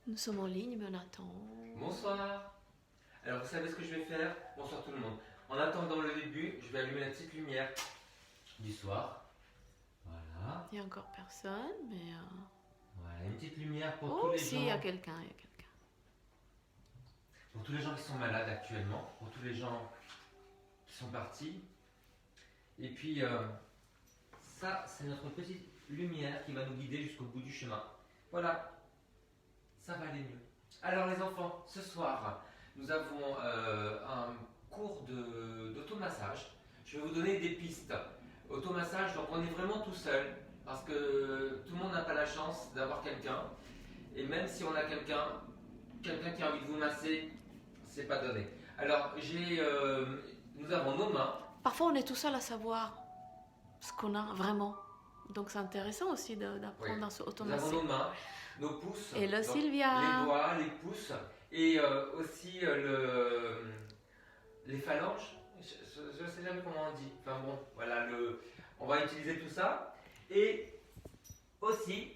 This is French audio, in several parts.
Nous sommes en ligne, mais on attend. Bonsoir. Alors vous savez ce que je vais faire? Bonsoir tout le monde. En attendant le début, je vais allumer la petite lumière du soir. Voilà. Il n'y a encore personne, mais... Voilà, une petite lumière pour Oh, tous les si, gens. il y a quelqu'un, il y a quelqu'un. Pour tous les gens qui sont malades actuellement, pour tous les gens qui sont partis. Et puis ça, c'est notre petite lumière qui va nous guider jusqu'au bout du chemin. Voilà, ça va aller mieux. Alors les enfants, ce soir, nous avons un cours d'automassage. Je vais vous donner des pistes. Automassage, donc on est vraiment tout seul, parce que tout le monde n'a pas la chance d'avoir quelqu'un. Et même si on a quelqu'un qui a envie de vous masser, c'est pas donné. Alors nous avons nos mains. Parfois, on est tout seul à savoir ce qu'on a vraiment. Donc, c'est intéressant aussi d'apprendre à se Nous avons automasser. nos mains, nos pouces, Hello, donc Sylvia. les doigts, les pouces et aussi les phalanges. Je ne sais jamais comment on dit. Enfin bon, voilà, on va utiliser tout ça. Et aussi,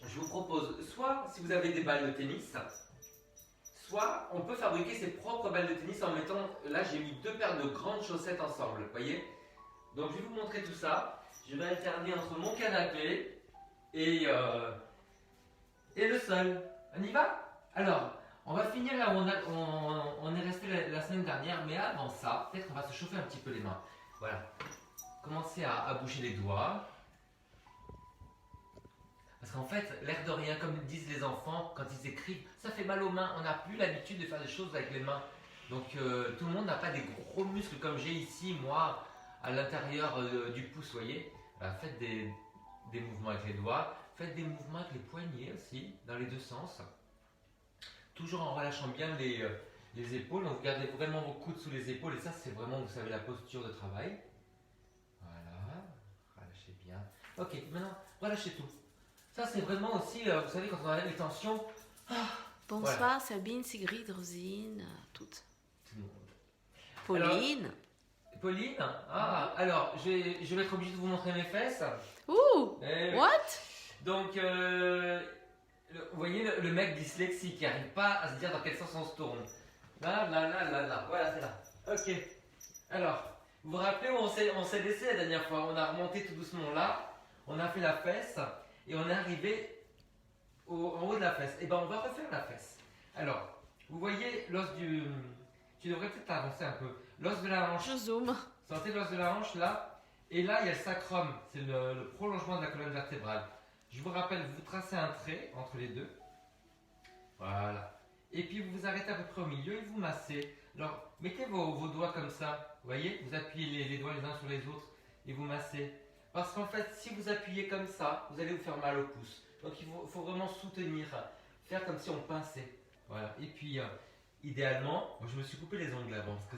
je vous propose, soit si vous avez des balles de tennis, soit on peut fabriquer ses propres balles de tennis en mettant, là j'ai mis 2 paires de grandes chaussettes ensemble, vous voyez. Donc je vais vous montrer tout ça. Je vais alterner entre mon canapé et le sol. On y va? Alors, on va finir là où on est resté la semaine dernière, mais avant ça, peut-être on va se chauffer un petit peu les mains. Voilà. Commencez à bouger les doigts. Parce qu'en fait, l'air de rien, comme disent les enfants quand ils écrivent, ça fait mal aux mains. On n'a plus l'habitude de faire des choses avec les mains. Donc tout le monde n'a pas des gros muscles comme j'ai ici, moi, à l'intérieur du pouce, vous voyez. Voilà, faites des mouvements avec les doigts. Faites des mouvements avec les poignets aussi, dans les deux sens. Toujours en relâchant bien les épaules. Donc vous gardez vraiment vos coudes sous les épaules. Et ça, c'est vraiment, vous savez, la posture de travail. Voilà. Relâchez bien. Ok, maintenant, relâchez tout. Ça, c'est vraiment aussi, vous savez, quand on enlève les tensions. Bonsoir, Voilà. Sabine, Sigrid, Rosine, toutes. Tout le monde. Pauline. Pauline, alors, je vais être obligé de vous montrer mes fesses. Ouh, Eh, what? Donc, vous voyez le mec dyslexique qui n'arrive pas à se dire dans quel sens on se tourne. Là, voilà, c'est là. Ok. Alors, vous vous rappelez où on s'est laissé la dernière fois? On a remonté tout doucement là, on a fait la fesse et on est arrivé en haut de la fesse. Et ben, on va refaire la fesse. Alors, vous voyez l'os du... Tu devrais peut-être avancer un peu. L'os de la hanche. Je zoome. Sentez l'os de la hanche là. Et là, il y a le sacrum. C'est le prolongement de la colonne vertébrale. Je vous rappelle, vous tracez un trait entre les deux. Voilà. Et puis vous vous arrêtez à peu près au milieu et vous massez. Alors, mettez vos doigts comme ça. Vous voyez? Vous appuyez les doigts les uns sur les autres et vous massez. Parce qu'en fait, si vous appuyez comme ça, vous allez vous faire mal au pouce. Donc il faut vraiment soutenir. Faire comme si on pinçait. Voilà. Et puis, idéalement, moi, je me suis coupé les ongles avant. Parce que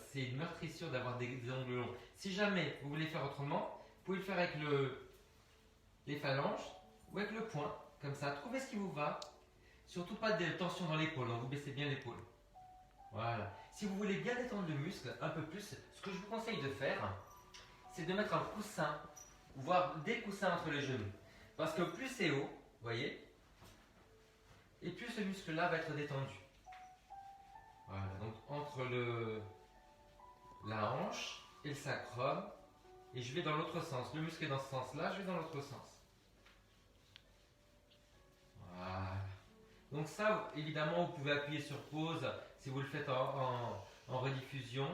c'est une meurtrissure d'avoir des ongles longs. Si jamais vous voulez faire autrement, vous pouvez le faire avec les phalanges ou avec le poing, comme ça. Trouvez ce qui vous va. Surtout pas de tension dans l'épaule, donc vous baissez bien l'épaule. Voilà. Si vous voulez bien détendre le muscle un peu plus, ce que je vous conseille de faire, c'est de mettre un coussin, voire des coussins entre les genoux. Parce que plus c'est haut, vous voyez, et plus ce muscle-là va être détendu. Voilà, donc entre la hanche et le sacrum, et je vais dans l'autre sens. Le muscle est dans ce sens-là, je vais dans l'autre sens. Voilà. Donc ça, évidemment, vous pouvez appuyer sur pause si vous le faites en rediffusion.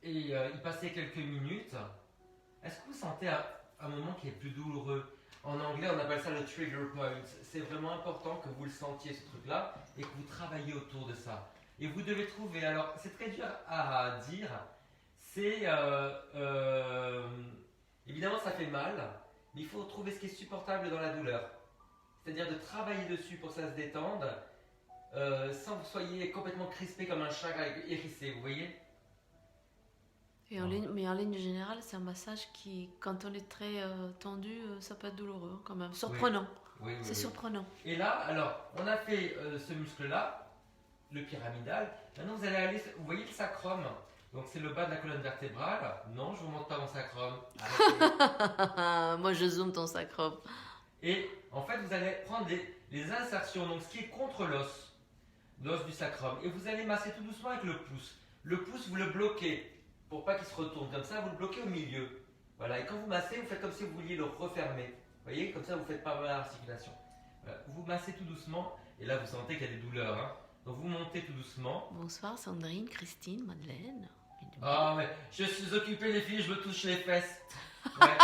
Et y passer quelques minutes. Est-ce que vous sentez un moment qui est plus douloureux? En anglais, on appelle ça le trigger point. C'est vraiment important que vous le sentiez, ce truc-là, et que vous travaillez autour de ça. Et vous devez trouver, alors c'est très dur à dire, c'est... évidemment, ça fait mal, mais il faut trouver ce qui est supportable dans la douleur. C'est-à-dire de travailler dessus pour que ça se détende, sans que vous soyez complètement crispé comme un chat hérissé, vous voyez? Et mais en ligne générale, c'est un massage qui, quand on est très tendu, ça peut être douloureux hein, quand même. Surprenant. Oui, C'est surprenant. Et là, alors, on a fait ce muscle-là, le pyramidal. Maintenant, vous allez aller, vous voyez le sacrum. Donc, c'est le bas de la colonne vertébrale. Non, je ne vous montre pas mon sacrum. Arrêtez. Moi, je zoome ton sacrum. Et en fait, vous allez prendre les insertions, donc ce qui est contre l'os du sacrum. Et vous allez masser tout doucement avec le pouce. Le pouce, vous le bloquez pour pas qu'il se retourne. Comme ça, vous le bloquez au milieu. Voilà. Et quand vous massez, vous faites comme si vous vouliez le refermer. Vous voyez, comme ça, vous faites pas mal l'articulation. Voilà. Vous massez tout doucement. Et là, vous sentez qu'il y a des douleurs. Hein. Donc, vous montez tout doucement. Bonsoir Sandrine, Christine, Madeleine. Ah, mais je suis occupé, les filles, je me touche les fesses. Ouais.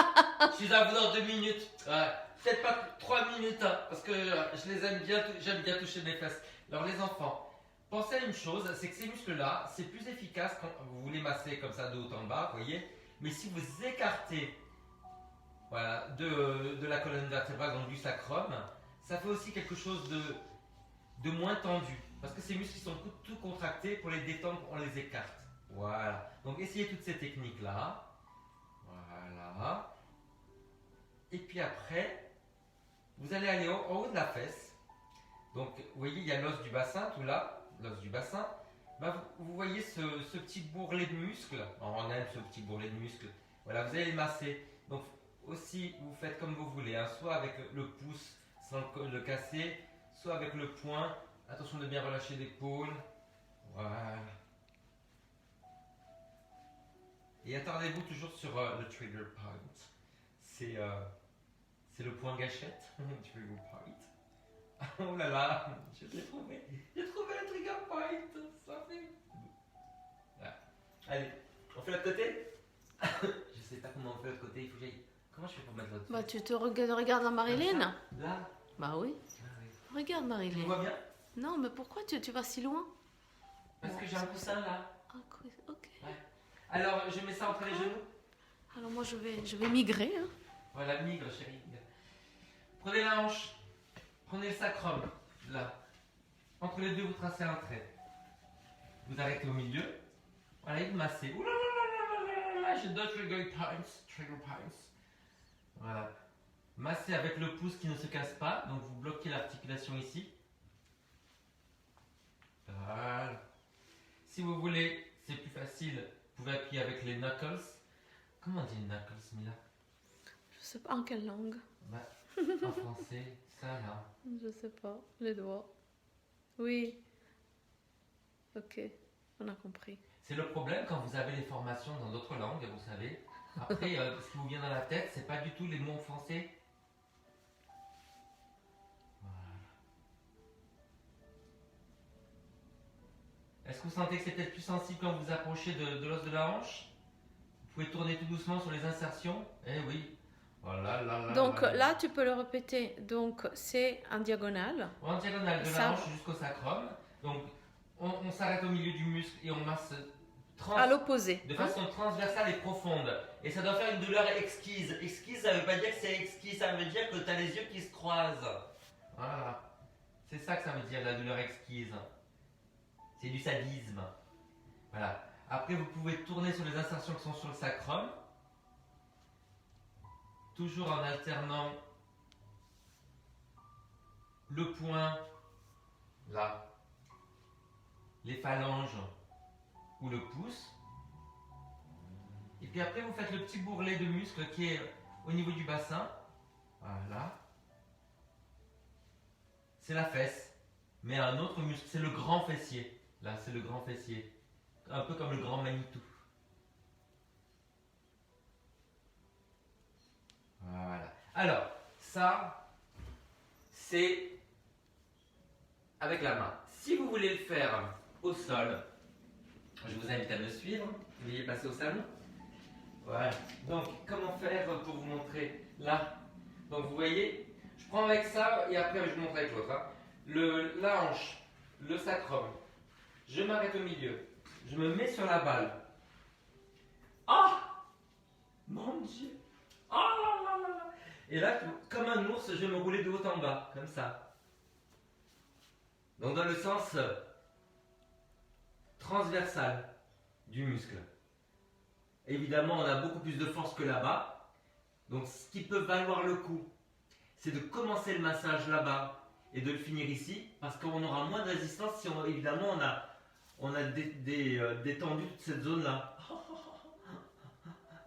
Je suis à vous dans 2 minutes. Ouais. Peut-être pas 3 minutes, hein, parce que je les aime bien, j'aime bien toucher mes fesses. Alors, les enfants, pensez à une chose, c'est que ces muscles-là, c'est plus efficace quand vous voulez masser comme ça de haut en bas, vous voyez. Mais si vous écartez voilà, de la colonne vertébrale, donc du sacrum, ça fait aussi quelque chose de moins tendu. Parce que ces muscles sont tout contractés, pour les détendre, on les écarte. Voilà. Donc essayez toutes ces techniques-là. Voilà. Et puis après, vous allez aller en haut de la fesse. Donc vous voyez, il y a l'os du bassin, tout là, l'os du bassin. Ben, vous voyez ce petit bourrelet de muscles. On aime ce petit bourrelet de muscles. Voilà, vous allez les masser. Donc aussi, vous faites comme vous voulez, hein, soit avec le pouce sans le casser, soit avec le poing. Attention de bien relâcher l'épaule. Voilà. Et attardez-vous toujours sur le trigger point. C'est le point gâchette. Trigger point. Oh là là, je l'ai trouvé. J'ai trouvé le trigger point. Ça fait. Voilà. Allez, on fait l'autre côté. Je sais pas comment on fait l'autre côté. Il faut que j'aille. Comment je fais pour mettre l'autre côté? Bah tu te regardes à Marilyn. Là. Bah oui. Ah, oui. Regarde Tu Marilyn. vois bien? Non, mais pourquoi tu vas si loin? Parce que j'ai un coussin là. Ah, ok. Ouais. Alors, je mets ça entre les genoux. Alors moi je vais migrer. Hein. Voilà, migre, chérie. Prenez la hanche. Prenez le sacrum. Là. Entre les deux, vous tracez un trait. Vous arrêtez au milieu. Voilà, et vous massez. Ouh là là là là là là, j'ai deux trigger points. Trigger points. Voilà. Massez avec le pouce qui ne se casse pas. Donc vous bloquez l'articulation ici. Voilà. Si vous voulez, c'est plus facile. Vous pouvez appuyer avec les knuckles. Comment on dit knuckles, Mila? Je sais pas en quelle langue. Bah, en français, ça là. Je sais pas. Les doigts. Oui. Ok. On a compris. C'est le problème quand vous avez des formations dans d'autres langues, vous savez. Après, ce qui vous vient dans la tête, c'est pas du tout les mots français. Voilà. Est-ce que vous sentez que c'est peut-être plus sensible quand vous approchez de l'os de la hanche? Vous pouvez tourner tout doucement sur les insertions. Eh oui. Voilà, là, Donc là, tu peux le répéter. Donc c'est en diagonale. En diagonale de Ça- la hanche jusqu'au sacrum. Donc on s'arrête au milieu du muscle et on masse À l'opposé. de hein. façon transversale et profonde. Et ça doit faire une douleur exquise. Exquise, ça veut pas dire que c'est exquis, ça veut dire que tu as les yeux qui se croisent. Voilà. C'est ça que ça veut dire, la douleur exquise. C'est du sadisme. Voilà. Après, vous pouvez tourner sur les insertions qui sont sur le sacrum. Toujours en alternant le poing, là, les phalanges ou le pouce. Et puis après, vous faites le petit bourrelet de muscle qui est au niveau du bassin. Voilà. C'est la fesse. Mais un autre muscle, c'est le grand fessier. Là, c'est le grand fessier. Un peu comme le grand Manitou. Voilà. Alors, ça, c'est avec la main. Si vous voulez le faire au sol, je vous invite à me suivre. Veuillez passer au salon. Voilà. Donc, comment faire pour vous montrer là? Donc, vous voyez, je prends avec ça et après je vous montre avec l'autre. Hein. La hanche, le sacrum. Je m'arrête au milieu. Je me mets sur la balle. Ah! Mon Dieu! Ah là là là là! Et là, comme un ours, je vais me rouler de haut en bas, comme ça. Donc dans le sens transversal du muscle. Évidemment, on a beaucoup plus de force que là-bas. Donc ce qui peut valoir le coup, c'est de commencer le massage là-bas et de le finir ici, parce qu'on aura moins de résistance si évidemment on a détendu toute cette zone-là.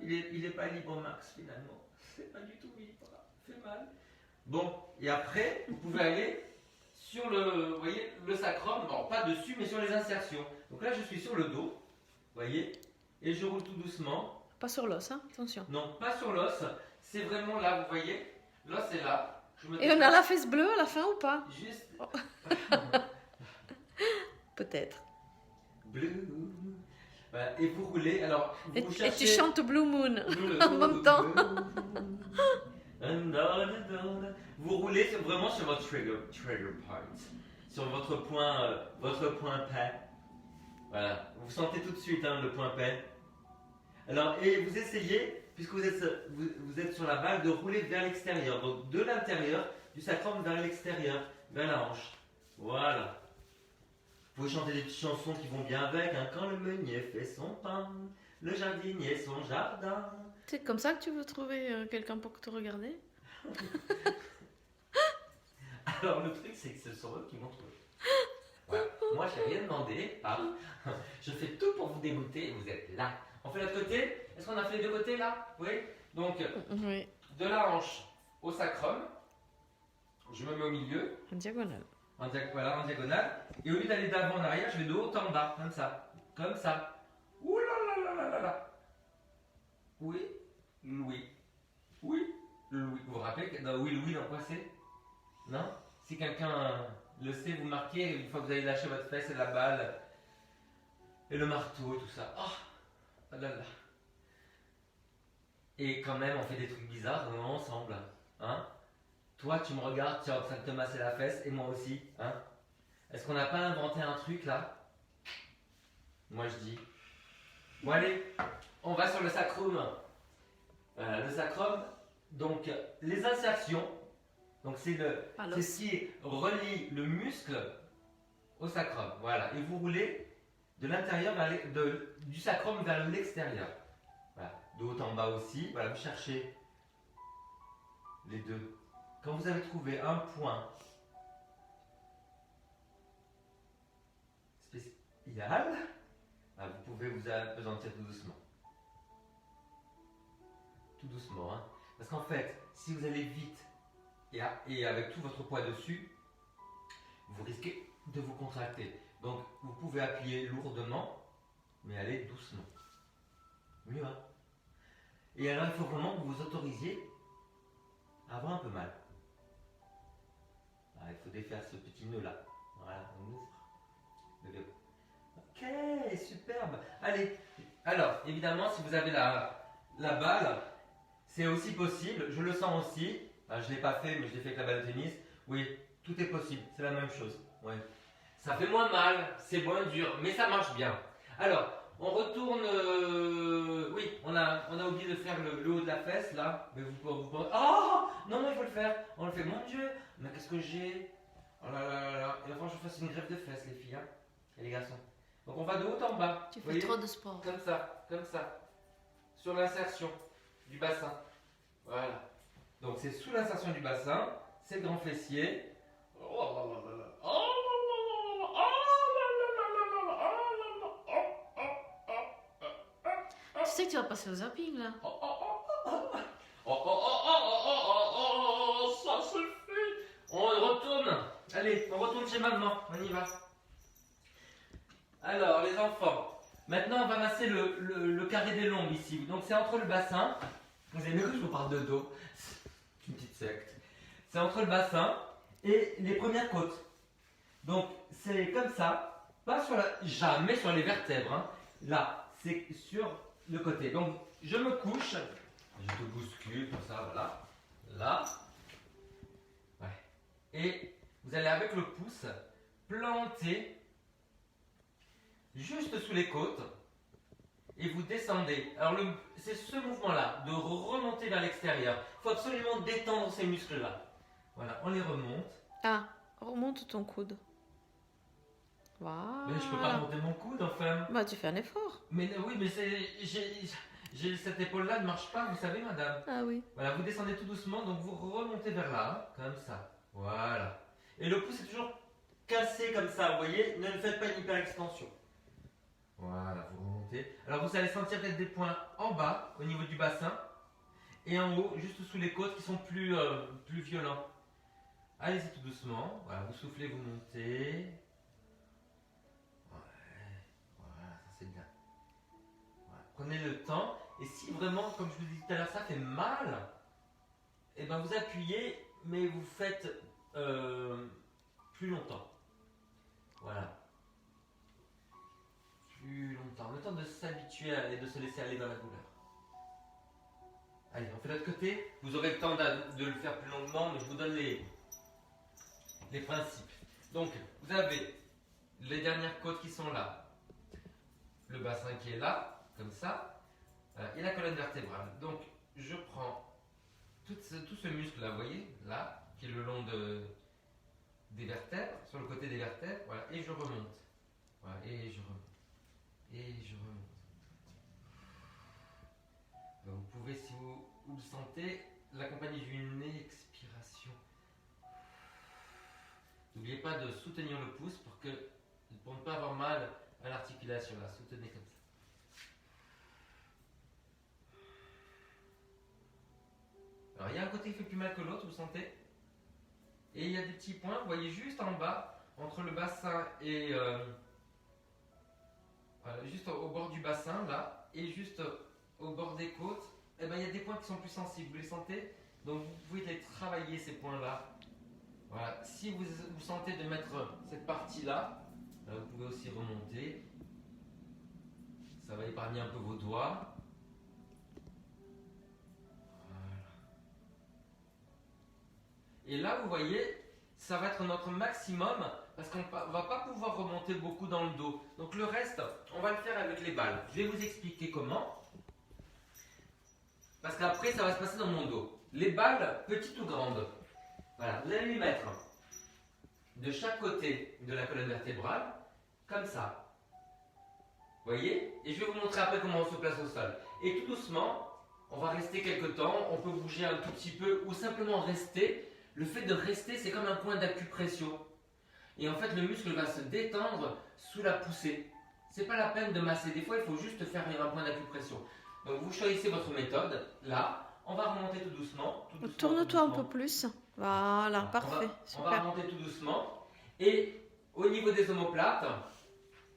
Il est pas libre Max finalement. C'est pas du tout libre. Fait mal. Bon, et après, vous pouvez aller sur vous voyez, le sacrum, non, pas dessus, mais sur les insertions. Donc là, je suis sur le dos, vous voyez, et je roule tout doucement. Pas sur l'os, hein, attention. Non, pas sur l'os, c'est vraiment là, vous voyez, l'os est là. Et on a la fesse bleue à la fin ou pas? Juste. Peut-être. Blue. Voilà, et vous roulez, alors vous Et cherchez... tu chantes Blue Moon en même temps. Vous roulez vraiment sur votre trigger part, sur votre point P. Voilà, vous sentez tout de suite le point P. Alors, et vous essayez, puisque vous êtes sur la balle, de rouler vers l'extérieur. Donc de l'intérieur, du sacrum vers l'extérieur, vers la hanche. Voilà. Vous pouvez chanter des petites chansons qui vont bien avec. Quand le meunier fait son pain, le jardinier son jardin. C'est comme ça que tu veux trouver quelqu'un pour te regarder? Alors le truc, c'est que ce sont eux qui m'ont trouvé. Voilà. Moi, je n'ai rien demandé. Je fais tout pour vous dégoûter et vous êtes là. On fait l'autre côté. Est-ce qu'on a fait les deux côtés là? Oui. Donc, Oui. de la hanche au sacrum, je me mets au milieu. En diagonale. Voilà, en diagonale. Et au lieu d'aller d'avant en arrière, je vais de haut en bas, comme ça. Comme ça. Ouh là là là là là là. Oui, Louis. Oui, Louis. Vous vous rappelez que dans Oui, Louis, dans quoi c'est? Non? Si quelqu'un le sait, vous marquez une fois que vous avez lâché votre fesse et la balle et le marteau, tout ça. Oh là là. Et quand même, on fait des trucs bizarres ensemble. Hein? Toi, tu me regardes, tu es en train de te masser la fesse, et moi aussi. Hein? Est-ce qu'on n'a pas inventé un truc là? Moi je dis. Bon allez, on va sur le sacrum. Voilà, le sacrum, donc les insertions, donc c'est ce qui relie le muscle au sacrum. Voilà, et vous roulez de l'intérieur du sacrum vers l'extérieur. Voilà, de haut en bas aussi. Voilà, vous cherchez les deux. Quand vous avez trouvé un point spécial, vous pouvez vous appesantir tout doucement. Tout doucement, hein. Parce qu'en fait, si vous allez vite et avec tout votre poids dessus, vous risquez de vous contracter. Donc, vous pouvez appuyer lourdement, mais aller doucement. Mieux, hein. Et alors, il faut vraiment que vous vous autorisiez à avoir un peu mal. Il faut défaire ce petit nœud là. Voilà, on ouvre le verrou. Ok, superbe. Allez, alors évidemment, si vous avez la balle, c'est aussi possible. Je le sens aussi. Je ne l'ai pas fait, mais je l'ai fait avec la balle de tennis. Oui, tout est possible. C'est la même chose. Ouais. Ça fait moins mal, c'est moins dur, mais ça marche bien. Alors, on retourne. Oui, on a oublié de faire le haut de la fesse là. Mais vous pouvez. Oh non, il faut le faire. On le fait. Mon Dieu, mais qu'est-ce que j'ai? Oh là là là là. Il va falloir que je fasse une greffe de fesses, les filles, hein, et les garçons. Donc on va de haut en bas. Tu fais trop de sport. Comme ça, sur l'insertion du bassin. Voilà. Donc c'est sous l'insertion du bassin, c'est le grand fessier. Tu sais que tu vas passer au zapping là. Ça se fait. On retourne. Allez, on retourne chez maman. On y va. Alors, les enfants. Maintenant, on va masser le carré des lombes ici. Donc, c'est entre le bassin. Vous avez mieux que je vous parle de dos. C'est une petite secte. C'est entre le bassin et les premières côtes. Donc, c'est comme ça. Pas jamais sur les vertèbres. Hein. Là, c'est sur le côté. Donc, je me couche. Je te bouscule comme ça, voilà. Là. Ouais. Et vous allez avec le pouce planter juste sous les côtes et vous descendez. Alors c'est ce mouvement-là, de remonter vers l'extérieur. Il faut absolument détendre ces muscles-là. Voilà, on les remonte. Ah, remonte ton coude. Voilà. Mais je peux pas remonter mon coude, enfin. Bah tu fais un effort. Mais oui, mais j'ai cette épaule-là ne marche pas, vous savez, madame. Ah oui. Voilà, vous descendez tout doucement, donc vous remontez vers là, comme ça. Voilà. Et le pouce est toujours cassé comme ça, vous voyez. Ne faites pas une hyper extension. Voilà, vous remontez. Alors vous allez sentir peut-être des points en bas, au niveau du bassin. Et en haut, juste sous les côtes qui sont plus violents. Allez-y tout doucement. Voilà, vous soufflez, vous montez. Ouais, voilà, ça c'est bien. Voilà. Prenez le temps. Et si vraiment, comme je vous disais tout à l'heure, ça fait mal, et ben vous appuyez, mais vous faites plus longtemps. Voilà. Plus longtemps. Le temps de s'habituer et de se laisser aller dans la douleur. Allez, on fait de l'autre côté. Vous aurez le temps de le faire plus longuement, mais je vous donne les principes. Donc, vous avez les dernières côtes qui sont là, le bassin qui est là, comme ça, et la colonne vertébrale. Donc, je prends tout ce muscle-là, vous voyez, là, qui est le long des vertèbres, sur le côté des vertèbres, voilà, et je remonte. Voilà, et je remonte. Et je remonte. Vous pouvez, si vous le sentez, l'accompagner d'une expiration. N'oubliez pas de soutenir le pouce pour ne pas avoir mal à l'articulation. Là, soutenez comme ça. Alors, il y a un côté qui fait plus mal que l'autre, vous sentez? Et il y a des petits points, vous voyez juste en bas, entre le bassin et... voilà, juste au bord du bassin, là, et juste au bord des côtes, eh ben, il y a des points qui sont plus sensibles, vous les sentez? Donc vous pouvez les travailler, ces points-là. Voilà. Si vous sentez de mettre cette partie-là, vous pouvez aussi remonter. Ça va épargner un peu vos doigts. Voilà. Et là, vous voyez, ça va être notre maximum parce qu'on ne va pas pouvoir remonter beaucoup dans le dos. Donc le reste, on va le faire avec les balles. Je vais vous expliquer comment. Parce qu'après, ça va se passer dans mon dos. Les balles, petites ou grandes, voilà, vous allez les mettre de chaque côté de la colonne vertébrale, comme ça. Vous voyez? Et je vais vous montrer après comment on se place au sol. Et tout doucement, on va rester quelques temps, on peut bouger un tout petit peu ou simplement rester. Le fait de rester, c'est comme un point d'acupression. Et en fait, le muscle va se détendre sous la poussée. C'est pas la peine de masser. Des fois, il faut juste faire un point d'acupression. Donc, vous choisissez votre méthode. Là, on va remonter tout doucement. Tourne-toi un peu plus. Voilà, parfait. On va remonter tout doucement. Et au niveau des omoplates,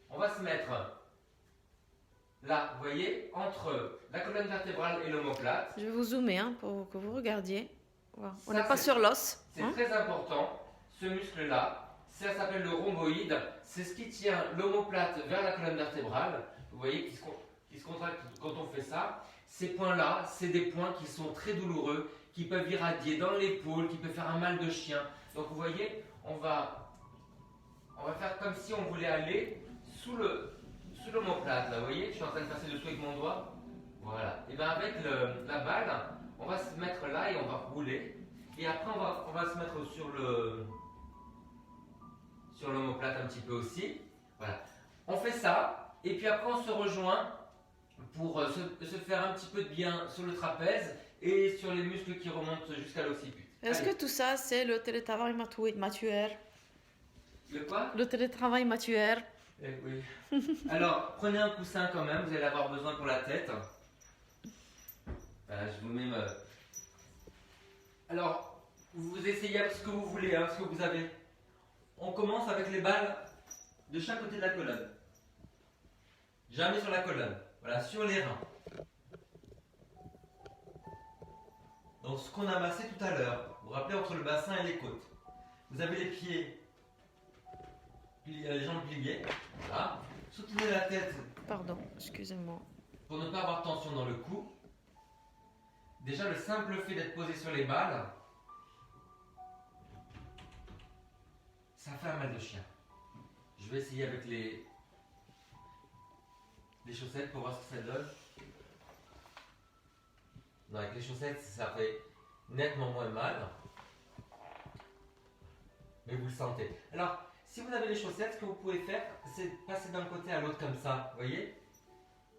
on va se mettre là, vous voyez, entre la colonne vertébrale et l'omoplate. Je vais vous zoomer hein, pour que vous regardiez. Voilà. On Ça, n'est pas sur l'os. C'est très important, ce muscle-là. Ça s'appelle le rhomboïde. C'est ce qui tient l'omoplate vers la colonne vertébrale. Vous voyez, qui se contracte quand on fait ça. Ces points-là, c'est des points qui sont très douloureux, qui peuvent irradier dans l'épaule, qui peuvent faire un mal de chien. Donc vous voyez, on va faire comme si on voulait aller sous l'omoplate. Là, vous voyez, je suis en train de passer dessous avec mon doigt. Voilà. Et bien avec la balle, on va se mettre là et on va rouler. Et après, on va se mettre sur l'omoplate un petit peu aussi. Voilà. On fait ça. Et puis après, on se rejoint pour se faire un petit peu de bien sur le trapèze et sur les muscles qui remontent jusqu'à l'occiput. Est-ce que tout ça, c'est le télétravail matuaire? Le quoi? Le télétravail matuaire. Eh oui. Alors, prenez un coussin quand même, vous allez avoir besoin pour la tête. Voilà, je vous mets... Alors, vous essayez avec ce que vous voulez, hein, ce que vous avez. On commence avec les balles de chaque côté de la colonne. Jamais sur la colonne. Voilà, sur les reins. Donc, ce qu'on a massé tout à l'heure. Vous vous rappelez, entre le bassin et les côtes. Vous avez les pieds, les jambes pliées. Voilà. Soutenez la tête. Pardon, excusez-moi. Pour ne pas avoir tension dans le cou. Déjà, le simple fait d'être posé sur les balles, ça fait un mal de chien. Je vais essayer avec les chaussettes pour voir ce que ça donne. Non, avec les chaussettes, ça fait nettement moins mal. Mais vous le sentez. Alors, si vous avez les chaussettes, ce que vous pouvez faire, c'est passer d'un côté à l'autre comme ça, vous voyez?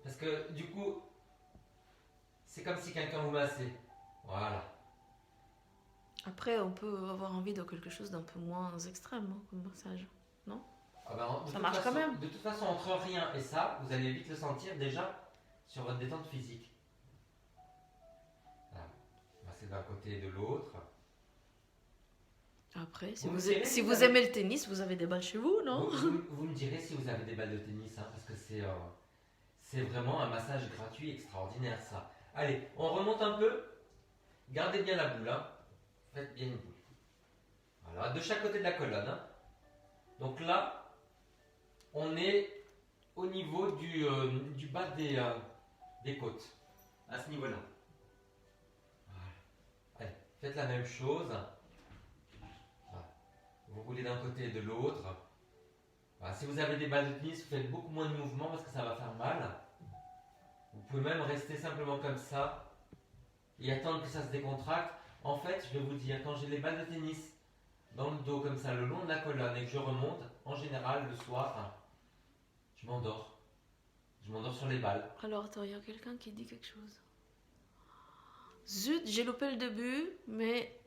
Parce que du coup, c'est comme si quelqu'un vous massait. Voilà. Après, on peut avoir envie de quelque chose d'un peu moins extrême hein, comme massage, non? Ah ben, ça marche quand même. De toute façon, entre rien et ça, vous allez vite le sentir déjà sur votre détente physique. Voilà. rester d'un côté et de l'autre. Après, Vous me direz si vous vous avez- aimez le tennis, vous avez des balles chez vous, non? Vous me direz si vous avez des balles de tennis, hein, parce que c'est vraiment un massage gratuit extraordinaire ça. Allez, on remonte un peu. Gardez bien la boule, hein. Faites bien une boule. Voilà, de chaque côté de la colonne, hein. Donc là, on est au niveau du bas des côtes, à ce niveau-là. Voilà. Allez, faites la même chose. Voilà. Vous roulez d'un côté et de l'autre. Voilà. Si vous avez des balles de tennis, vous faites beaucoup moins de mouvements parce que ça va faire mal. Vous pouvez même rester simplement comme ça et attendre que ça se décontracte. En fait, je vais vous dire, quand j'ai les balles de tennis dans le dos comme ça, le long de la colonne et que je remonte, en général, le soir, je m'endors. Je m'endors sur les balles. Alors, attends, il y a quelqu'un qui dit quelque chose. Zut, j'ai loupé le début, mais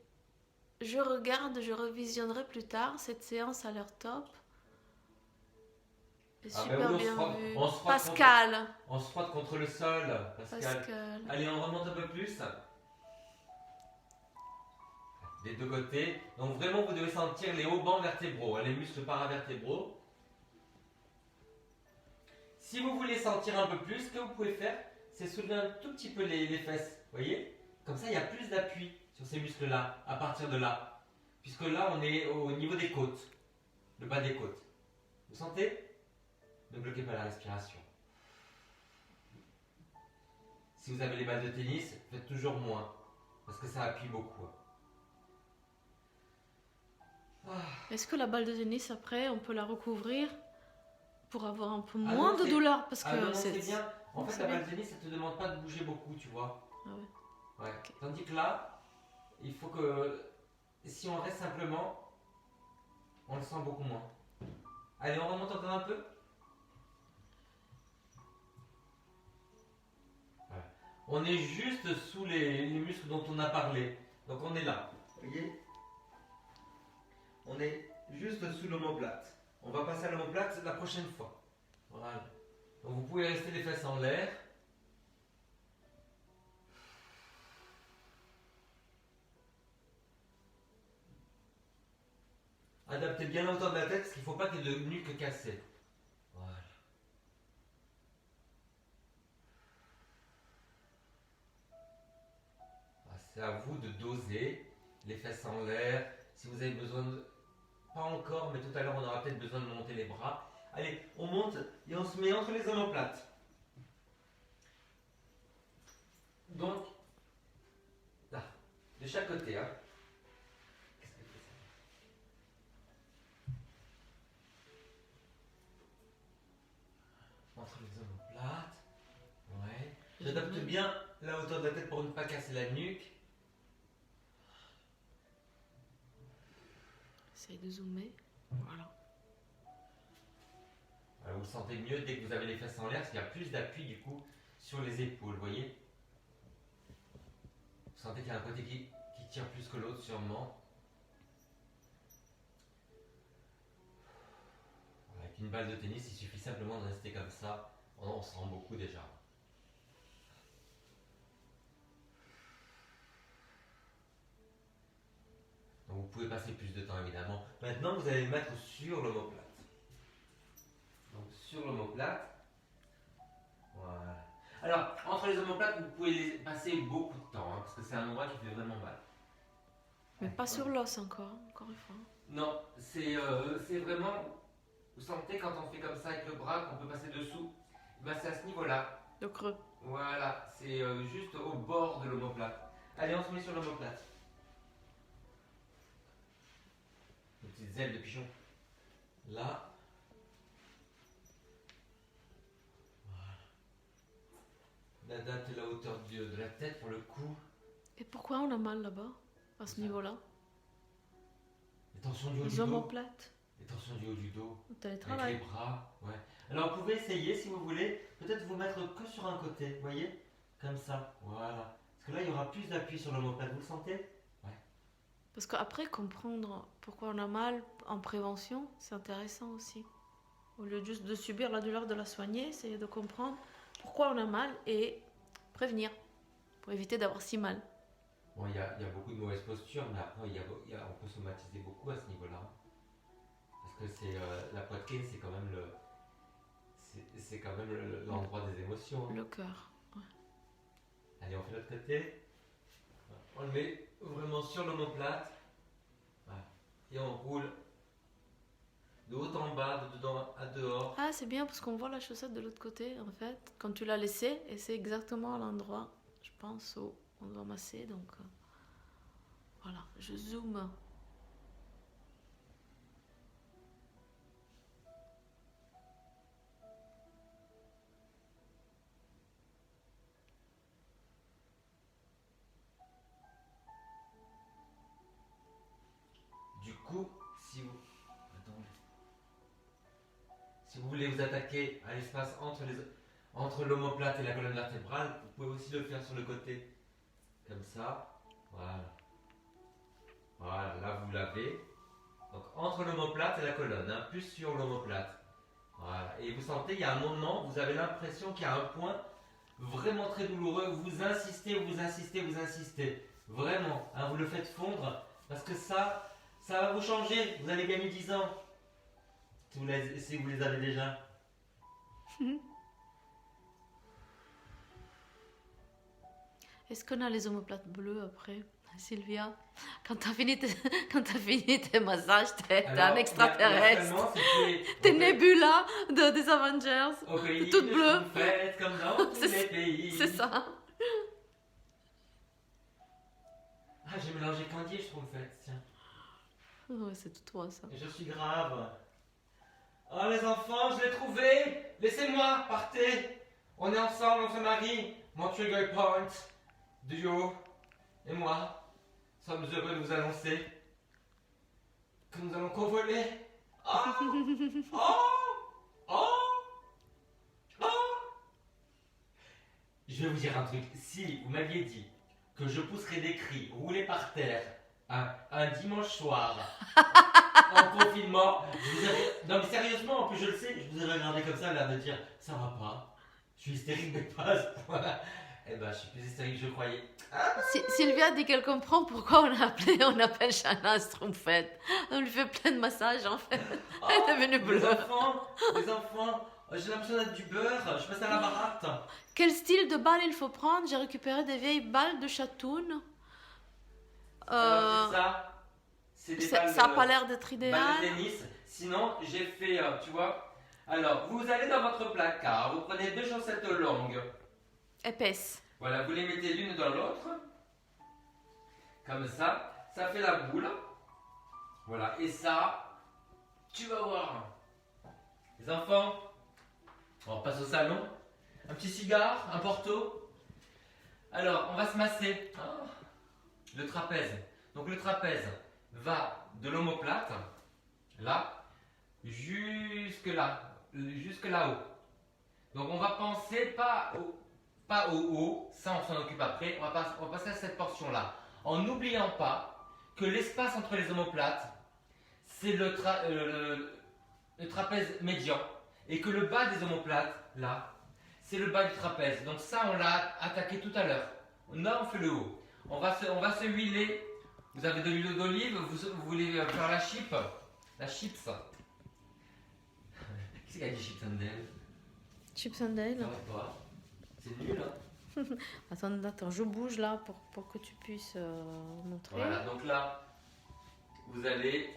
je regarde, je revisionnerai plus tard. Cette séance a l'air top. Et Ah super ben oui, bien on vu. se frotte Pascal. On se frotte contre le sol, Pascal. Pascal. Allez, on remonte un peu plus. Des deux côtés. Donc vraiment, vous devez sentir les haubans vertébraux, hein, les muscles paravertébraux. Si vous voulez sentir un peu plus, ce que vous pouvez faire, c'est soulever un tout petit peu les fesses. Vous voyez? Comme ça, il y a plus d'appui sur ces muscles-là, à partir de là. Puisque là, on est au niveau des côtes. Le bas des côtes. Vous sentez? Ne bloquez pas la respiration. Si vous avez les balles de tennis, faites toujours moins. Parce que ça appuie beaucoup. Est-ce que la balle de tennis, après, on peut la recouvrir pour avoir un peu Ah moins non, de c'est- douleur? Parce Ah que non, c'est bien. En fait, c'est la bien. balle de tennis, ça te demande pas de bouger beaucoup, tu vois. Ah ouais. Ouais. Ok. Tandis que là, il faut que si on reste simplement, on le sent beaucoup moins. Allez, on remonte encore un peu. Voilà. On est juste sous les muscles dont on a parlé. Donc on est là. Vous voyez? On est juste sous l'omoplate. On va passer à l'omoplate la prochaine fois. Voilà. Donc vous pouvez rester les fesses en l'air. Adaptez bien la hauteur de la tête parce qu'il ne faut pas qu'il y ait de nuque cassée. Voilà. Ah, c'est à vous de doser les fesses en l'air. Si vous avez besoin de... Pas encore, mais tout à l'heure on aura peut-être besoin de monter les bras. Allez, on monte et on se met entre les omoplates. Donc, là, de chaque côté. Hein. Qu'est-ce que c'est ça? Entre les omoplates. Ouais. J'adapte bien la hauteur de la tête pour ne pas casser la nuque. Essaye de zoomer. Voilà. Voilà, vous le sentez mieux dès que vous avez les fesses en l'air, parce qu'il y a plus d'appui du coup sur les épaules, vous voyez? Vous sentez qu'il y a un côté qui tire plus que l'autre sûrement. Voilà, avec une balle de tennis, il suffit simplement de rester comme ça. On se rend beaucoup déjà. Donc vous pouvez passer plus de temps évidemment. Maintenant, vous allez le mettre sur l'omoplate. Donc sur l'omoplate. Voilà. Alors, entre les omoplates, vous pouvez les passer beaucoup de temps, hein, parce que c'est un endroit qui fait vraiment mal. Mais pas sur l'os encore une fois. Non, c'est vraiment... Vous sentez quand on fait comme ça avec le bras, qu'on peut passer dessous, ben c'est à ce niveau-là. Le creux. Voilà, c'est juste au bord de l'omoplate. Allez, on se met sur l'omoplate. Une petite aile de pigeon. Là. On adapte la hauteur de la tête pour le cou. Et pourquoi on a mal là-bas, à ce niveau-là? Les tensions du haut du Les dos. omoplates. Les tensions du haut du dos. Au Avec télétravail. les bras. Ouais. Alors vous pouvez essayer si vous voulez, peut-être vous mettre que sur un côté, vous voyez? Comme ça. Voilà. Parce que là, il y aura plus d'appui sur l'omoplate, vous le sentez? Parce qu'après, comprendre pourquoi on a mal en prévention, c'est intéressant aussi. Au lieu juste de subir la douleur, de la soigner, c'est de comprendre pourquoi on a mal et prévenir, pour éviter d'avoir si mal. Bon, il y a beaucoup de mauvaises postures, mais après, on peut somatiser beaucoup à ce niveau-là. Parce que la poitrine, c'est quand même c'est quand même l'endroit des émotions. Le cœur. Allez, on fait l'autre côté. On le met vraiment sur l'omoplate. Voilà. Et on roule de haut en bas, de dedans à dehors. Ah, c'est bien parce qu'on voit la chaussette de l'autre côté, en fait, quand tu l'as laissée, et c'est exactement à l'endroit, je pense, où on doit masser. Donc, voilà, je zoome. Du coup, si vous voulez vous attaquer à l'espace entre l'omoplate et la colonne vertébrale, vous pouvez aussi le faire sur le côté. Comme ça. Voilà. Voilà, là vous l'avez. Donc entre l'omoplate et la colonne, hein, plus sur l'omoplate. Voilà. Et vous sentez, il y a un moment, vous avez l'impression qu'il y a un point vraiment très douloureux. Vous insistez, vous insistez, vous insistez. Vraiment, hein, vous le faites fondre. Parce que ça va vous changer. Vous allez gagner 10 ans. Si vous les avez déjà. Est-ce qu'on a les omoplates bleues après, Sylvia? Quand t'as fini, tes massages, t'es un extraterrestre. T'es Nebula des Avengers, Au pays toute de bleue. Schtroumpfette, comme dans tous les pays. C'est ça. Ah, j'ai mélangé Candy et Schtroumpfette, tiens. Ouais, c'est tout toi, ça. Et je suis grave. Oh les enfants, je l'ai trouvé. Laissez-moi, partez. On est ensemble, on se marie. Mon trigger point, duo et moi sommes heureux de vous annoncer que nous allons convoler. Oh, oh, oh, oh. Je vais vous dire un truc. Si vous m'aviez dit que je pousserais des cris roulés par terre un dimanche soir en confinement, non mais sérieusement, en plus je le sais, je vous aurais regardé comme ça, l'air de dire ça va pas, je suis hystérique mais pas à ce point-là. Eh ben je suis plus hystérique que je croyais. Sylvia dit qu'elle comprend pourquoi on appelle Shana Schtroumpfette. On lui fait plein de massages en fait. Elle est devenue bleue. Les enfants, j'ai l'impression d'être du beurre, je passe à la baratte. Quel style de balle il faut prendre? J'ai récupéré des vieilles balles de chatoun. Alors c'est ça. C'est des balles, ça n'a pas l'air d'être idéal. Balles de tennis. Sinon, j'ai fait, tu vois. Alors, vous allez dans votre placard, vous prenez 2 chaussettes longues. Épaisses. Voilà, vous les mettez l'une dans l'autre. Comme ça. Ça fait la boule. Voilà. Et ça, tu vas voir. Les enfants, on passe au salon. Un petit cigare, un porto. Alors, on va se masser. Le trapèze. Donc, le trapèze va de l'omoplate, là, jusque là-haut. Donc, on va penser pas au haut, ça on s'en occupe après, on va passer à cette portion-là. En n'oubliant pas que l'espace entre les omoplates, c'est le trapèze médian. Et que le bas des omoplates, là, c'est le bas du trapèze. Donc ça, on l'a attaqué tout à l'heure. Là, on fait le haut. On va se huiler. Vous avez de l'huile d'olive, vous voulez faire la chip? La chips. Qu'est-ce qu'il y a dit chips and Dale? Chips and Dale. Ça va pas. C'est nul, hein? Attends, je bouge là pour que tu puisses montrer. Voilà, donc là, vous allez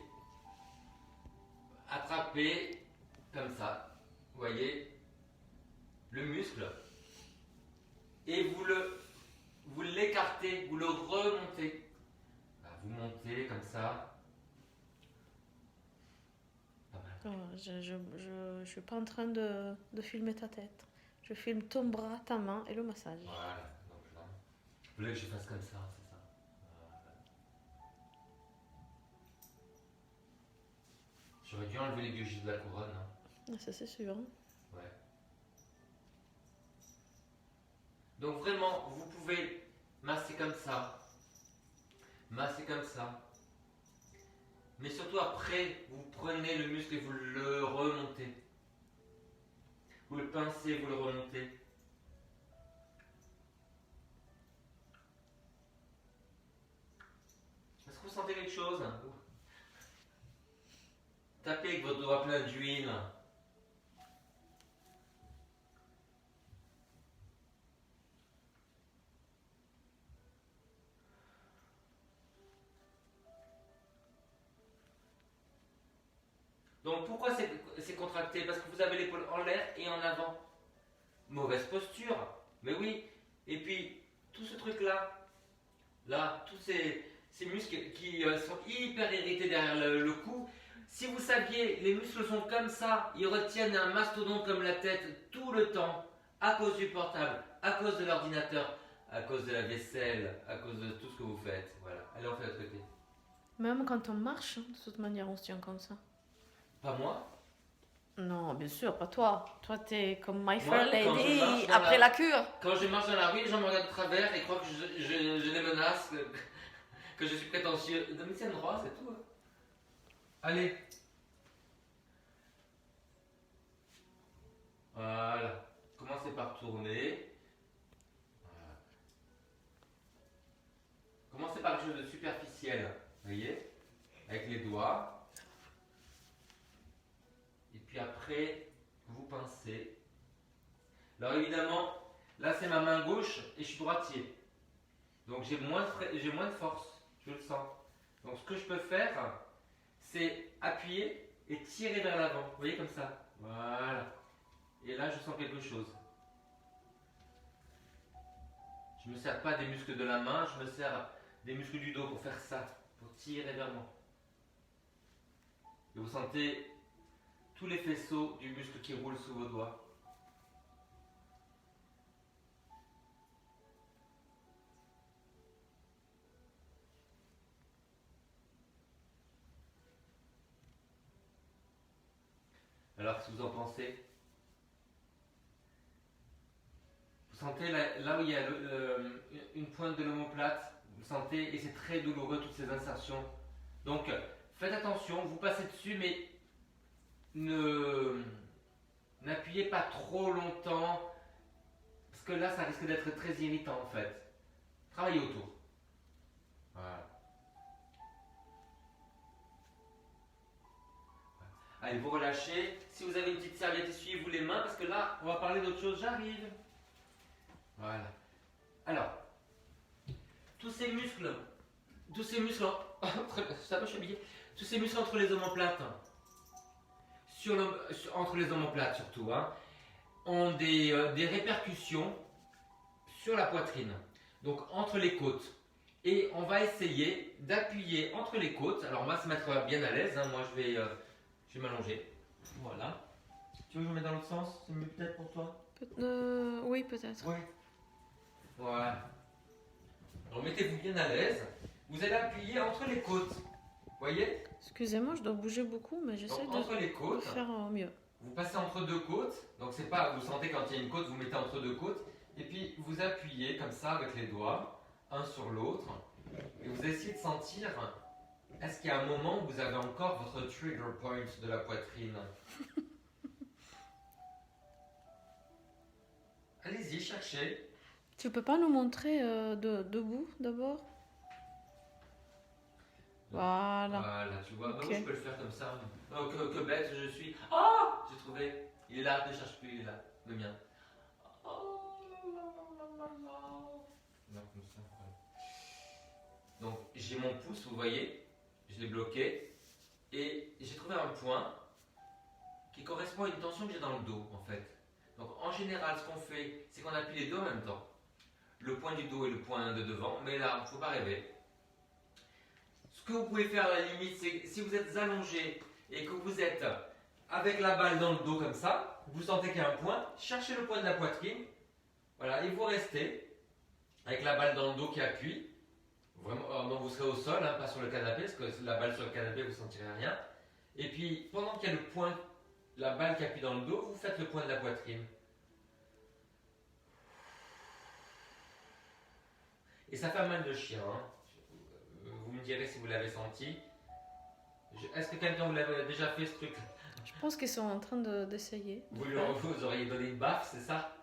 attraper comme ça, vous voyez, le muscle, et vous l'écartez, vous le remontez. Voilà, vous montez comme ça. Pas mal. Oh, je suis pas en train de filmer ta tête. Je filme ton bras, ta main et le massage. Voilà, donc là, vous voulez que je fasse comme ça, c'est ça. Voilà. J'aurais dû enlever les vieux de la couronne. Hein. Ça c'est sûr. Ouais. Donc vraiment, vous pouvez masser comme ça. Masser comme ça. Mais surtout après, vous prenez le muscle et vous le remontez. Vous le pincez, vous le remontez. sentez quelque chose? Tapez avec votre doigt plein d'huile. Donc pourquoi c'est contracté? Parce que vous avez l'épaule en l'air et en avant. Mauvaise posture. Mais oui. Et puis, tout ce truc-là, là, tous ces muscles qui sont hyper irrités derrière le cou. Si vous saviez, les muscles sont comme ça. Ils retiennent un mastodonte comme la tête tout le temps. À cause du portable, à cause de l'ordinateur, à cause de la vaisselle, à cause de tout ce que vous faites. Voilà. Allez, on fait l'autre côté. Même quand on marche, de toute manière, on se tient comme ça. Pas moi. Non, bien sûr, pas toi. Toi, t'es comme My Moi, Fair quand je Lady marche dans après la- la cure. Quand je marche dans la rue, les gens me regardent de travers et croient que je les menace, que je suis prétentieux. Mais c'est un droit, c'est tout. Allez. Voilà. Commencez par tourner. Voilà. Commencez par quelque chose de superficiel. Vous voyez? Avec les doigts. Et puis après, vous pincez. Alors évidemment, là c'est ma main gauche et je suis droitier. Donc j'ai moins de force. Je le sens. Donc ce que je peux faire, c'est appuyer et tirer vers l'avant. Vous voyez comme ça? Voilà. Et là je sens quelque chose. Je ne me sers pas des muscles de la main, je me sers des muscles du dos pour faire ça, pour tirer vers moi. Et vous sentez tous les faisceaux du muscle qui roule sous vos doigts. Alors, qu'est-ce que vous en pensez? Vous sentez là où il y a une pointe de l'omoplate, vous sentez, et c'est très douloureux toutes ces insertions. Donc, faites attention, vous passez dessus, mais n'appuyez pas trop longtemps, parce que là, ça risque d'être très irritant en fait. Travaillez autour. Voilà. Allez, vous relâchez. Si vous avez une petite serviette, essuyez-vous les mains, parce que là, on va parler d'autre chose. J'arrive. Voilà. Alors, tous ces muscles, ça va, je suis habillé. Tous ces muscles entre les omoplates, entre les omoplates surtout, hein, ont des répercussions sur la poitrine, donc entre les côtes. Et on va essayer d'appuyer entre les côtes. Alors on va se mettre bien à l'aise, hein. Moi je vais m'allonger. Voilà. Tu veux que je me mette dans l'autre sens? C'est mieux peut-être pour toi? Oui, peut-être. Oui. Voilà. Alors mettez-vous bien à l'aise. Vous allez appuyer entre les côtes. Vous voyez? Excusez-moi, je dois bouger beaucoup, mais j'essaie Donc, entre les de côtes, faire mieux. vous passez entre deux côtes. Donc c'est pas, vous sentez quand il y a une côte, vous mettez entre deux côtes. Et puis vous appuyez comme ça avec les doigts, un sur l'autre. Et vous essayez de sentir, est-ce qu'il y a un moment où vous avez encore votre trigger point de la poitrine? Allez-y, cherchez. Tu peux pas nous montrer debout d'abord? Voilà. Voilà, tu vois, Ok. moi je peux le faire comme ça. Oh, que bête je suis. Oh, j'ai trouvé. Il est là, ne cherche plus, il est là, le mien. Oh, non, comme ça, voilà. Donc j'ai mon pouce, vous voyez, je l'ai bloqué et j'ai trouvé un point qui correspond à une tension que j'ai dans le dos en fait. Donc en général, ce qu'on fait, c'est qu'on appuie les deux en même temps. Le point du dos et le point de devant, mais là, il ne faut pas rêver. Ce que vous pouvez faire à la limite, c'est si vous êtes allongé et que vous êtes avec la balle dans le dos comme ça, vous sentez qu'il y a un point, cherchez le point de la poitrine, voilà, et vous restez avec la balle dans le dos qui appuie. Vraiment, non, vous serez au sol, hein, pas sur le canapé, parce que la balle sur le canapé, vous ne sentirez rien. Et puis, pendant qu'il y a le point, la balle qui appuie dans le dos, vous faites le point de la poitrine. Et ça fait un mal de chien. Hein. Vous me direz si vous l'avez senti. Est-ce que quelqu'un vous l'avait déjà fait ce truc? Je pense qu'ils sont en train d'essayer. Vous auriez donné une baffe, c'est ça?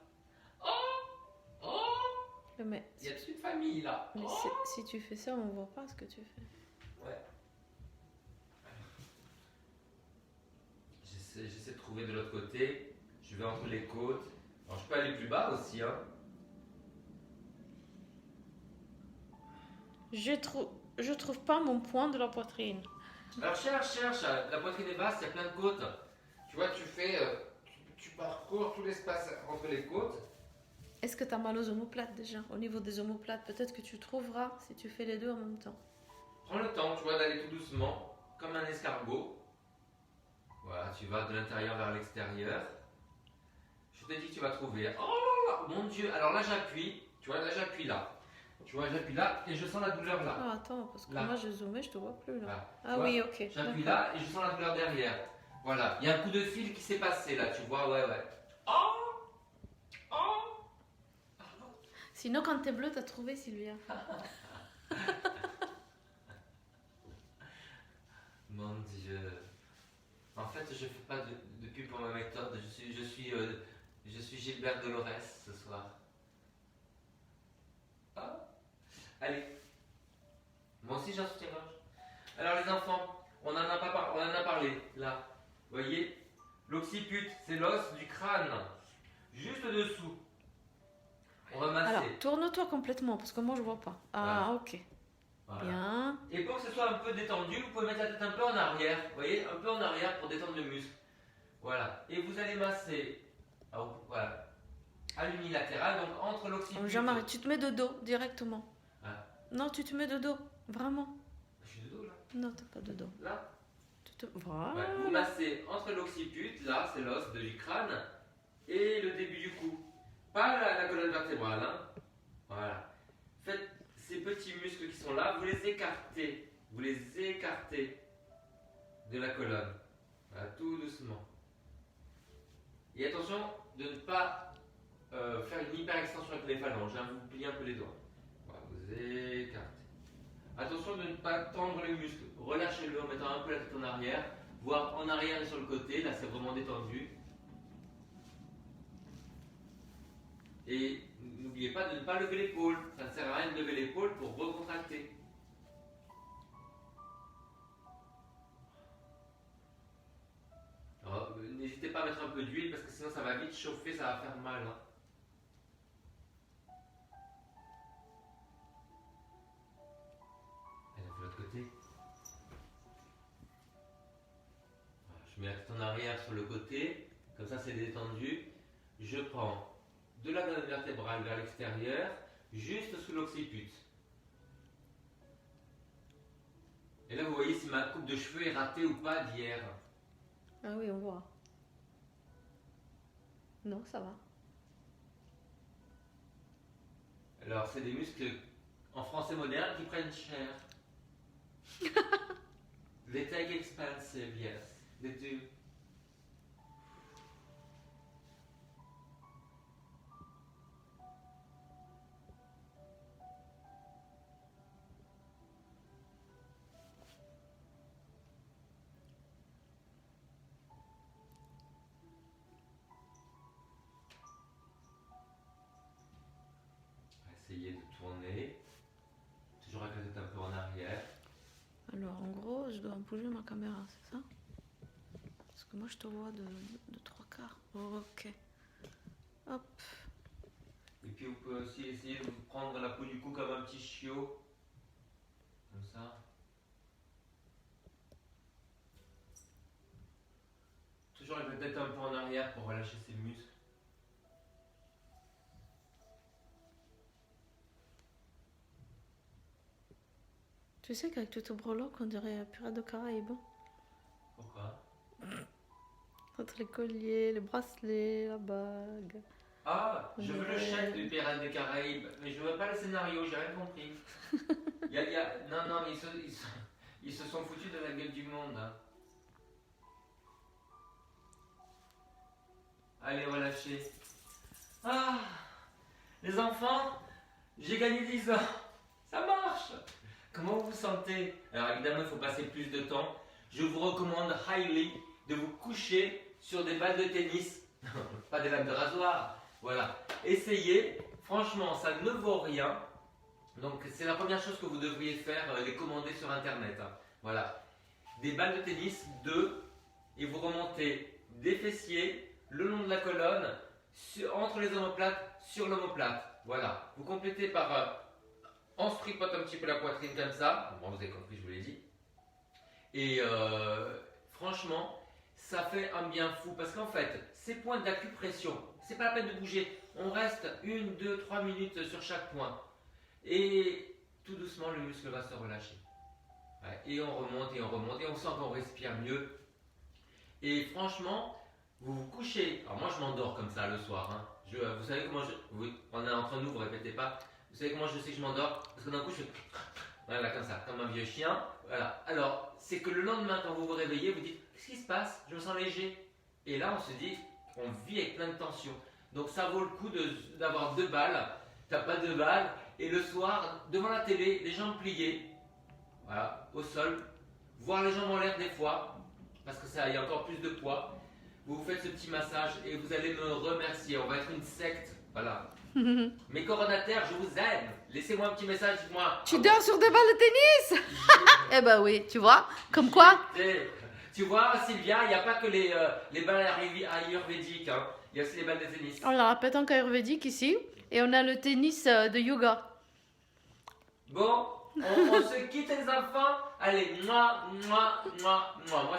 Oh, oh, Mais, il y a toute une famille là. mais Oh. si tu fais ça, on voit pas ce que tu fais. Ouais. J'essaie de trouver de l'autre côté. Je vais entre les côtes. Alors, je peux aller plus bas aussi, hein. Je trouve pas mon point de la poitrine. Alors cherche. La poitrine est basse, il y a plein de côtes. Tu vois, tu parcours tout l'espace entre les côtes. Est-ce que tu as mal aux omoplates déjà? Au niveau des omoplates, peut-être que tu trouveras si tu fais les deux en même temps. Prends le temps, tu vois, d'aller tout doucement, comme un escargot. Voilà, tu vas de l'intérieur vers l'extérieur. Je te dis que tu vas trouver. Oh mon Dieu! Alors là, j'appuie. Tu vois, là, j'appuie là. Tu vois, j'appuie là et je sens la douleur là. Ah, attends, parce que là. moi, je zoomais, je te vois plus là. Voilà. Ah oui, ok. J'appuie là et je sens la douleur derrière. Voilà, il y a un coup de fil qui s'est passé là, tu vois, ouais. Sinon, quand t'es bleu, t'as trouvé Sylvia. Mon Dieu. En fait, je fais pas de pub pour ma méthode. Je suis Gilbert Dolores ce soir. Ah. Allez. Moi aussi, j'ai un soutien-gorge. Alors, les enfants, on en a parlé là. Vous voyez, l'occiput, c'est l'os du crâne, juste dessous. On va masser. Alors, tourne-toi complètement, parce que moi, je vois pas. Ah, Voilà. ok. Voilà. Bien. Et pour que ce soit un peu détendu, vous pouvez mettre la tête un peu en arrière. Vous voyez, un peu en arrière pour détendre le muscle. Voilà. Et vous allez masser. Voilà. À l'unilatéral, donc entre l'occiput. Jean-Marie, tu te mets de dos directement. Ah. Non, tu te mets de dos. Vraiment. Je suis de dos là. Non, t'as pas de dos. Là. Voilà. Ouais, vous massez entre l'occiput, là c'est l'os du crâne, et le début du cou. Pas la colonne vertébrale. Hein. Voilà. Faites ces petits muscles qui sont là, vous les écartez. Vous les écartez de la colonne. Voilà, tout doucement. Et attention de ne pas faire une hyper extension avec les phalanges. Hein. Vous pliez un peu les doigts. Voilà, vous écartez. Attention de ne pas tendre les muscles. Relâchez-le en mettant un peu la tête en arrière, voire en arrière et sur le côté. Là, c'est vraiment détendu. Et n'oubliez pas de ne pas lever l'épaule. Ça ne sert à rien de lever l'épaule pour recontracter. Alors, n'hésitez pas à mettre un peu d'huile parce que sinon ça va vite chauffer, ça va faire mal. Hein. Et de l'autre côté. Voilà, je mets la tête en arrière sur le côté, comme ça c'est détendu. Je prends de la colonne vertébrale vers l'extérieur, juste sous l'occiput. Et là vous voyez si ma coupe de cheveux est ratée ou pas d'hier. Ah oui, on voit. Non, ça va. Alors c'est des muscles en français moderne qui prennent cher. They take expensive, yes. They do. Essayez de tourner, toujours avec la tête un peu en arrière. Alors, en gros, je dois bouger ma caméra, c'est ça? Parce que moi, je te vois de trois quarts. Oh, ok. Hop. Et puis vous pouvez aussi essayer de vous prendre la peau du cou comme un petit chiot. Comme ça. Toujours avec la tête un peu en arrière pour relâcher ses muscles. Tu sais qu'avec tout ton breloque, on dirait Pirates des Caraïbes. Pourquoi? Entre les colliers, les bracelets, la bague. Ah, je veux le chef du Pirates des Caraïbes, mais je veux pas le scénario, j'ai rien compris. Non, mais ils se sont foutus de la gueule du monde. Hein. Allez, relâchez. Ah, les enfants, j'ai gagné 10 ans. Ça marche. Comment vous vous sentez? Alors évidemment, il faut passer plus de temps. Je vous recommande highly de vous coucher sur des balles de tennis. Pas des lames de rasoir. Voilà. Essayez. Franchement, ça ne vaut rien. Donc c'est la première chose que vous devriez faire, les commander sur internet. Hein. Voilà. Des balles de tennis, 2, et vous remontez des fessiers le long de la colonne, entre les omoplates, sur l'omoplate. Voilà. Vous complétez par on se tripote un petit peu la poitrine comme ça. Bon, vous avez compris, je vous l'ai dit. Et franchement, ça fait un bien fou parce qu'en fait, ces points d'acupression, c'est pas la peine de bouger. On reste 1, 2, 3 minutes sur chaque point. Et tout doucement, le muscle va se relâcher. Ouais, et on remonte et on remonte et on sent qu'on respire mieux. Et franchement, vous vous couchez. Alors moi, je m'endors comme ça le soir. Hein. Vous savez comment on est entre nous, vous répétez pas. Vous savez comment je sais que je m'endors? Parce que d'un coup, je fais voilà, comme ça, comme un vieux chien. Voilà. Alors, c'est que le lendemain, quand vous vous réveillez, vous dites qu'est-ce qui se passe? Je me sens léger. Et là, on se dit, on vit avec plein de tensions. Donc, ça vaut le coup d'avoir 2 balles. T'as pas 2 balles. Et le soir, devant la télé, les jambes pliées, voilà, au sol, voir les jambes en l'air des fois, parce que ça, il y a encore plus de poids. Vous vous faites ce petit massage et vous allez me remercier. On va être une secte, voilà. Mes coronataires, je vous aime. Laissez-moi un petit message, dites-moi. Tu dors sur des balles de tennis? Eh ben oui, tu vois, comme quoi. Tu vois, Sylvia, il n'y a pas que les balles ayurvédiques, hein. Il y a aussi les balles de tennis. On a la pétanque ayurvédique ici et on a le tennis de yoga. Bon, on se quitte les enfants. Allez, moi,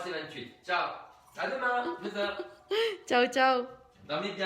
c'est 28. Ciao. À demain, 2h. Ciao, ciao. Dormez bien.